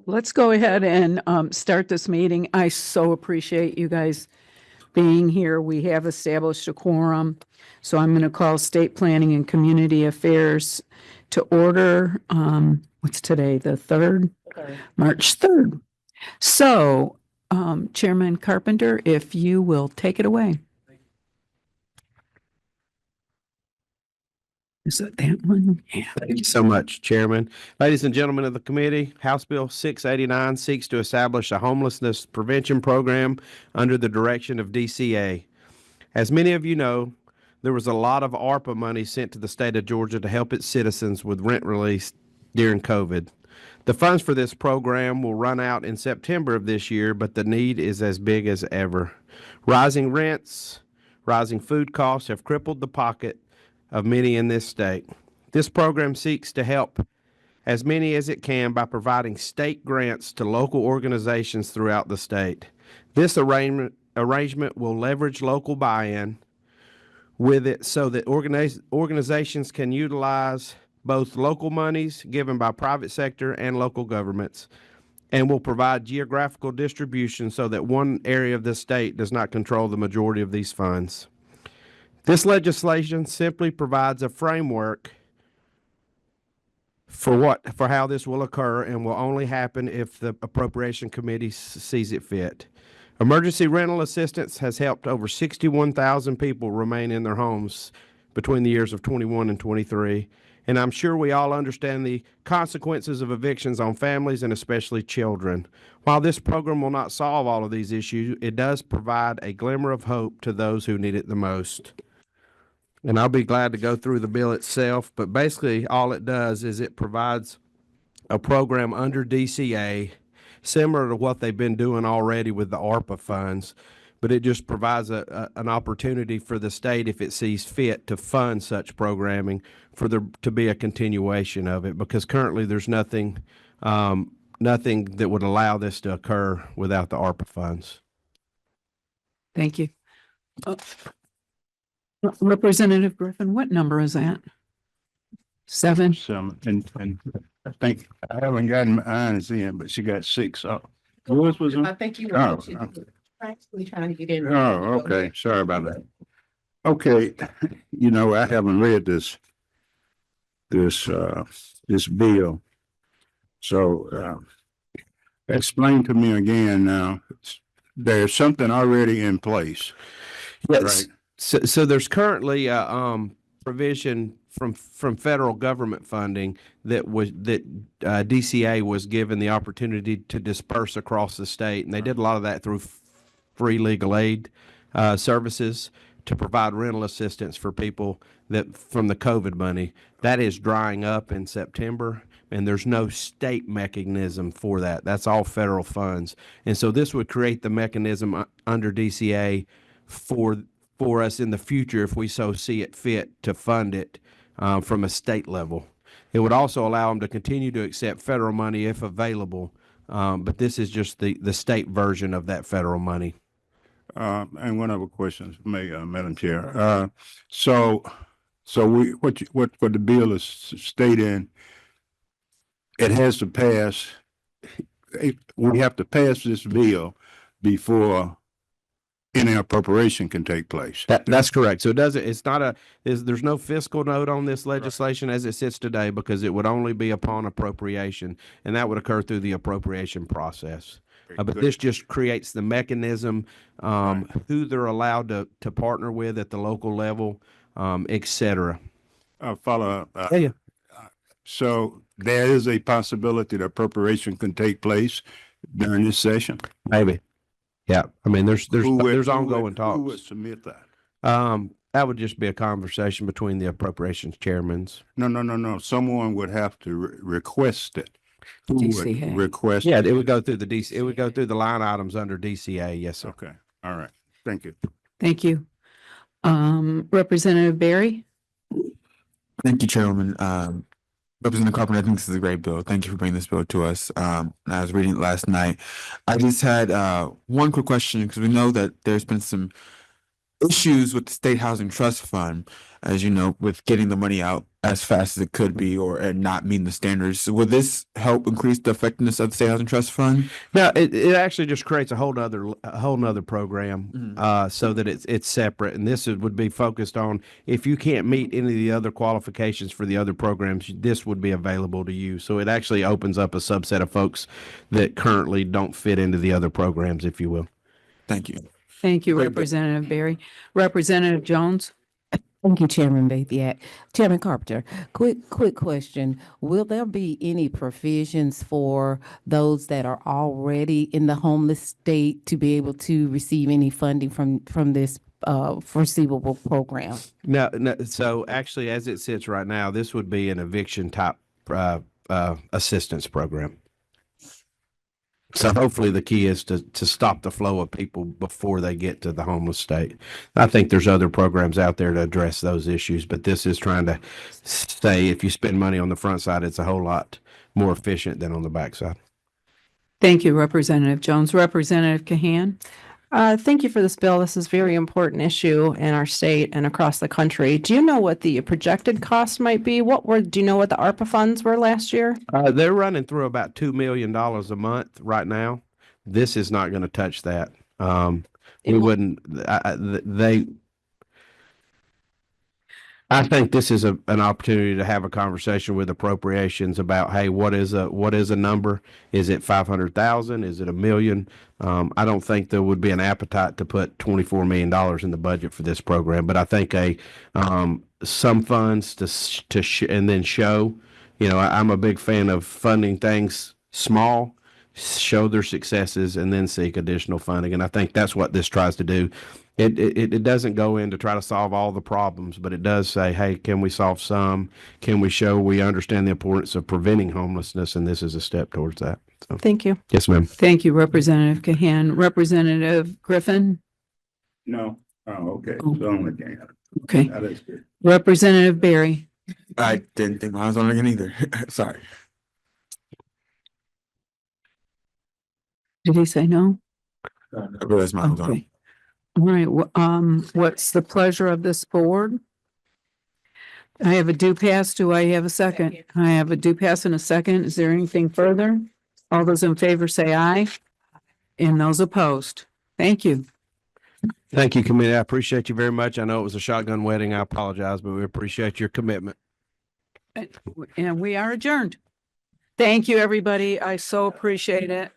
Let's go ahead and start this meeting. I so appreciate you guys being here. We have established a quorum. So I'm going to call State Planning and Community Affairs to order. What's today? The 3rd? March 3rd. So Chairman Carpenter, if you will take it away. Is it that one? Yeah. Thank you so much, Chairman. Ladies and gentlemen of the committee, House Bill 689 seeks to establish a homelessness prevention program under the direction of DCA. As many of you know, there was a lot of ARPA money sent to the state of Georgia to help its citizens with rent relief during COVID. The funds for this program will run out in September of this year, but the need is as big as ever. Rising rents, rising food costs have crippled the pocket of many in this state. This program seeks to help as many as it can by providing state grants to local organizations throughout the state. This arrangement will leverage local buy-in with it so that organizations can utilize both local monies given by private sector and local governments, and will provide geographical distribution so that one area of the state does not control the majority of these funds. This legislation simply provides a framework for how this will occur, and will only happen if the Appropriation Committee sees it fit. Emergency rental assistance has helped over 61,000 people remain in their homes between the years of 21 and 23. And I'm sure we all understand the consequences of evictions on families and especially children. While this program will not solve all of these issues, it does provide a glimmer of hope to those who need it the most. And I'll be glad to go through the bill itself, but basically all it does is it provides a program under DCA similar to what they've been doing already with the ARPA funds, but it just provides an opportunity for the state, if it sees fit, to fund such programming for there to be a continuation of it, because currently there's nothing that would allow this to occur without the ARPA funds. Thank you. Representative Griffin, what number is that? 7? And I think I haven't gotten my eyes in, but she got 6 up. Yours was on? I think you Oh, were okay. practically trying to get in. Oh, okay. Sorry about that. Okay, you know, I haven't read this bill. So explain to me again now. There's something already in place. Yes. Right? So there's currently a provision from federal government funding that DCA was given the opportunity to disperse across the state, and they did a lot of that through free legal aid services to provide rental assistance for people that from the COVID money. That is drying up in September, and there's no state mechanism for that. That's all federal funds, and so this would create the mechanism under DCA for us in the future if we so see it fit to fund it from a state level. It would also allow them to continue to accept federal money if available, but this is just the state version of that federal money. And one other question, Madam Chair. So what the bill is stating, it has to pass. We have to pass this bill before any appropriation can take place. That's correct. So there's no fiscal note on this legislation as it sits today, because it would only be upon appropriation, and that would occur through the appropriation process. But this just creates the mechanism, who they're allowed to partner with at the local level, et cetera. Follow up. Yeah. So there is a possibility that appropriation can take place during this session? Maybe. Yeah. I mean, there's ongoing talks. Who would submit that? That would just be a conversation between the appropriations chairmans. No. Someone would have to request it. Who DCA. would request? Yeah, it would go through the DC. It would go through the line items under DCA. Yes, sir. Okay. All right. Thank you. Thank you. Representative Barry? Thank you, Chairwoman. Representative Carpenter, I think this is a great bill. Thank you for bringing this bill to us. I was reading it last night. I just had one quick question, because we know that there's been some issues with the State Housing Trust Fund, as you know, with getting the money out as fast as it could be or and not meeting the standards. Will this help increase the effectiveness of the State Housing Trust Fund? No, it actually just creates a whole nother program, so that it's separate. And this would be focused on if you can't meet any of the other qualifications for the other programs, this would be available to you. So it actually opens up a subset of folks that currently don't fit into the other programs, if you will. Thank you. Thank you, Great bill. Representative Barry. Representative Jones? Thank you, Chairman Bathiak. Chairman Carpenter, quick question. Will there be any provisions for those that are already in the homeless state to be able to receive any funding from this foreseeable program? No, so actually, as it sits right now, this would be an eviction type assistance program. So hopefully the key is to stop the flow of people before they get to the homeless state. I think there's other programs out there to address those issues, but this is trying to say if you spend money on the front side, it's a whole lot more efficient than on the back side. Thank you, Representative Jones. Representative Kahan? Thank you for this bill. This is a very important issue in our state and across the country. Do you know what the projected cost might be? Do you know what the ARPA funds were last year? They're running through about $2 million a month right now. This is not going to touch that. We wouldn't. I think this is an opportunity to have a conversation with appropriations about, hey, what is a number? Is it 500,000? Is it $1 million? I don't think there would be an appetite to put $24 million in the budget for this program, but I think some funds and then show. You know, I'm a big fan of funding things small, show their successes, and then seek additional funding. And I think that's what this tries to do. It doesn't go in to try to solve all the problems, but it does say, hey, can we solve some? Can we show we understand the importance of preventing homelessness? And this is a step towards that. So, Thank you. yes, ma'am. Thank you, Representative Kahan. Representative Griffin? No, oh, okay, Oh. so only can. Okay. That is good. Representative Barry? I didn't think mine was on again either. Sorry. Did he say no? I realized mine was on. Okay. All right, what's the pleasure of this board? I have a due pass. Do I have a second? I have a due pass and a second. Is there anything further? All those in favor say aye. And those opposed. Thank you. Thank you, committee. I appreciate you very much. I know it was a shotgun wedding. I apologize, but we appreciate your commitment. And we are adjourned. Thank you, everybody. I so appreciate it.